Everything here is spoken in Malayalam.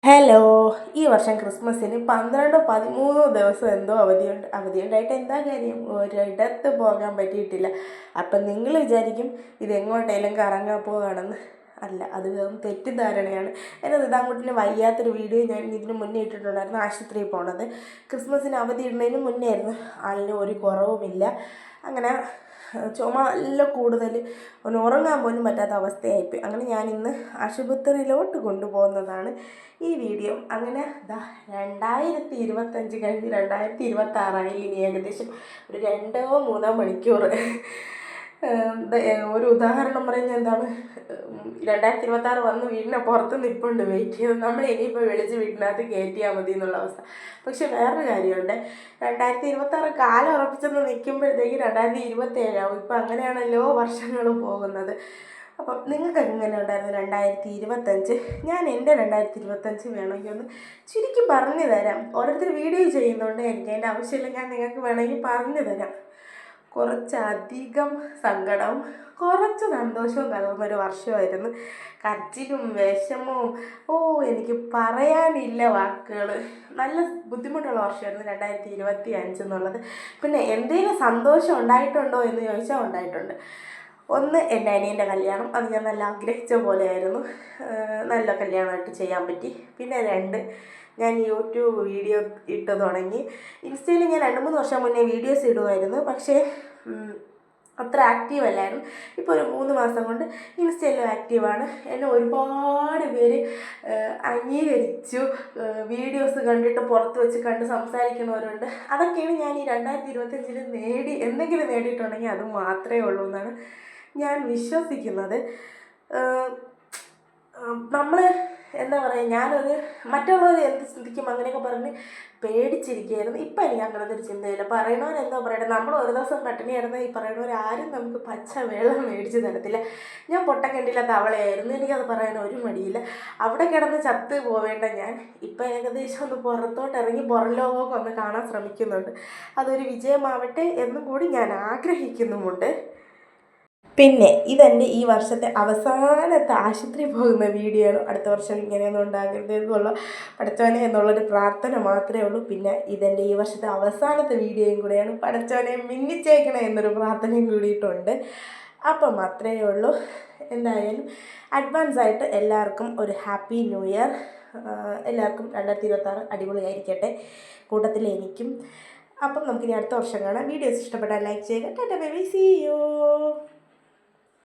ഹലോ. ഈ വർഷം ക്രിസ്മസിന് 12-13 ദിവസം എന്തോ അവധിയുണ്ടായിട്ട് എന്താ കാര്യം, ഒരിടത്ത് പോകാൻ പറ്റിയിട്ടില്ല. അപ്പം നിങ്ങൾ വിചാരിക്കും ഇതെങ്ങോട്ടേലും കറങ്ങാൻ പോവുകയാണെന്ന്. അല്ല, അത് വെറും തെറ്റിദ്ധാരണയാണ്. എൻ്റെ ഇതാങ്കുട്ടിന് വയ്യാത്തൊരു വീഡിയോ ഞാൻ ഇതിന് മുന്നേ ഇട്ടിട്ടുണ്ടായിരുന്നു, ആശുപത്രിയിൽ പോണത്. ക്രിസ്മസിന് അവധി ഇടുന്നതിന് മുന്നേ ആയിരുന്നു. ആളിന് ഒരു കുറവുമില്ല. അങ്ങനെ ചുമ നല്ല കൂടുതൽ, ഒന്ന് ഉറങ്ങാൻ പോലും പറ്റാത്ത അവസ്ഥയായിപ്പോയി. അങ്ങനെ ഞാനിന്ന് ആശുപത്രിയിലോട്ട് കൊണ്ടുപോകുന്നതാണ് ഈ വീഡിയോ. അങ്ങനെ 2025 കഴിഞ്ഞ് 2026 ഇനി ഏകദേശം ഒരു 2-3 മണിക്കൂർ. ഒരു ഉദാഹരണം പറയുന്നത് എന്താണ്, 2026 വന്ന് വീടിനെ പുറത്ത് നിൽപ്പുണ്ട് വെയിറ്റ് ചെയ്ത്. നമ്മൾ ഇനിയിപ്പോൾ വിളിച്ച് വീട്ടിനകത്ത് കയറ്റിയാൽ മതി എന്നുള്ള അവസ്ഥ. പക്ഷെ വേറൊരു കാര്യമുണ്ട്, 2026 കാലം ഉറപ്പിച്ചെന്ന് നിൽക്കുമ്പോഴത്തേക്ക് 2027 ആവും. ഇപ്പം അങ്ങനെയാണല്ലോ വർഷങ്ങൾ പോകുന്നത്. അപ്പം നിങ്ങൾക്ക് എങ്ങനെ ഉണ്ടായിരുന്നു 2025? ഞാൻ എൻ്റെ 2025 വേണമെങ്കിൽ ഒന്ന് ചുരുക്കി പറഞ്ഞു തരാം. ഓരോരുത്തർ വീഡിയോ ചെയ്യുന്നുണ്ട്, എനിക്ക് അതിൻ്റെ ആവശ്യമില്ല. ഞാൻ നിങ്ങൾക്ക് വേണമെങ്കിൽ പറഞ്ഞു തരാം. കുറച്ചധികം സങ്കടവും കുറച്ച് സന്തോഷവും കലർന്നൊരു വർഷമായിരുന്നു. കരച്ചിലും വിഷമവും, എനിക്ക് പറയാനില്ല വാക്കുകൾ. നല്ല ബുദ്ധിമുട്ടുള്ള വർഷമായിരുന്നു 2025 എന്നുള്ളത്. പിന്നെ എന്തെങ്കിലും സന്തോഷം ഉണ്ടായിട്ടുണ്ടോ എന്ന് ചോദിച്ചാൽ ഉണ്ടായിട്ടുണ്ട്. ഒന്ന്, എൻ്റെ അനിയൻ്റെ കല്യാണം. അത് ഞാൻ നല്ല ആഗ്രഹിച്ച പോലെയായിരുന്നു. നല്ല കല്യാണമായിട്ട് ചെയ്യാൻ പറ്റി. പിന്നെ 2, ഞാൻ യൂട്യൂബ് വീഡിയോ ഇട്ട് തുടങ്ങി. ഇൻസ്റ്റയിൽ ഞാൻ 2-3 വർഷം മുന്നേ വീഡിയോസ് ഇടുമായിരുന്നു, പക്ഷേ അത്ര ആക്റ്റീവ് അല്ലായിരുന്നു. ഇപ്പോൾ ഒരു 3 മാസം കൊണ്ട് ഇൻസ്റ്റയിലും ആക്റ്റീവാണ്. എന്നെ ഒരുപാട് പേര് അംഗീകരിച്ചു. വീഡിയോസ് കണ്ടിട്ട് പുറത്ത് വെച്ച് കണ്ട് സംസാരിക്കുന്നവരുണ്ട്. അതൊക്കെയാണ് ഞാൻ ഈ 2025 എന്തെങ്കിലും നേടിയിട്ടുണ്ടെങ്കിൽ അത് മാത്രമേ ഉള്ളൂ എന്നാണ് ഞാൻ വിശ്വസിക്കുന്നത്. നമ്മൾ എന്താ പറയുക, ഞാനൊരു മറ്റുള്ളവർ എന്ത് ചിന്തിക്കും അങ്ങനെയൊക്കെ പറഞ്ഞ് പേടിച്ചിരിക്കുകയായിരുന്നു. ഇപ്പം എനിക്ക് അങ്ങനത്തെ ഒരു ചിന്തയില്ല. പറയണവരെന്തോ പറയട്ടെ, നമ്മൾ ഒരു ദിവസം പട്ടിണി കിടന്നാൽ ഈ പറയണവരാരും നമുക്ക് പച്ച വെള്ളം മേടിച്ച് തരത്തില്ല. ഞാൻ പൊട്ടക്കണ്ടില്ല തവളയായിരുന്നു, എനിക്കത് പറയാൻ ഒരു മടിയില്ല. അവിടെ കിടന്ന് ചത്ത് പോവേണ്ട ഞാൻ ഇപ്പം ഏകദേശം ഒന്ന് പുറത്തോട്ട് ഇറങ്ങി പുറം ലോകമൊക്കെ ഒന്ന് കാണാൻ ശ്രമിക്കുന്നുണ്ട്. അതൊരു വിജയമാവട്ടെ എന്നും കൂടി ഞാൻ ആഗ്രഹിക്കുന്നുമുണ്ട്. പിന്നെ ഇതെൻ്റെ ഈ വർഷത്തെ അവസാനത്തെ ആശുപത്രി പോകുന്ന വീഡിയോ ആണ്. അടുത്ത വർഷം ഇങ്ങനെയൊന്നും ഉണ്ടാകരുത് എന്നുള്ള പടച്ചോനെ എന്നുള്ളൊരു പ്രാർത്ഥന മാത്രമേ ഉള്ളൂ. പിന്നെ ഇതെൻ്റെ ഈ വർഷത്തെ അവസാനത്തെ വീഡിയോയും കൂടെയാണ്. പടച്ചോനെ മിന്നിച്ചേക്കണേ എന്നൊരു പ്രാർത്ഥനയും കൂടിയിട്ടുണ്ട്. അപ്പം അത്രയേ ഉള്ളൂ. എന്തായാലും അഡ്വാൻസായിട്ട് എല്ലാവർക്കും ഒരു ഹാപ്പി ന്യൂ ഇയർ. എല്ലാവർക്കും 2026 അടിപൊളിയായിരിക്കട്ടെ, കൂട്ടത്തിൽ എനിക്കും. അപ്പം നമുക്കിനി അടുത്ത വർഷം കാണാം. വീഡിയോസ് ഇഷ്ടപ്പെട്ടാൽ ലൈക്ക് ചെയ്യുക. Tata bye bye, see U.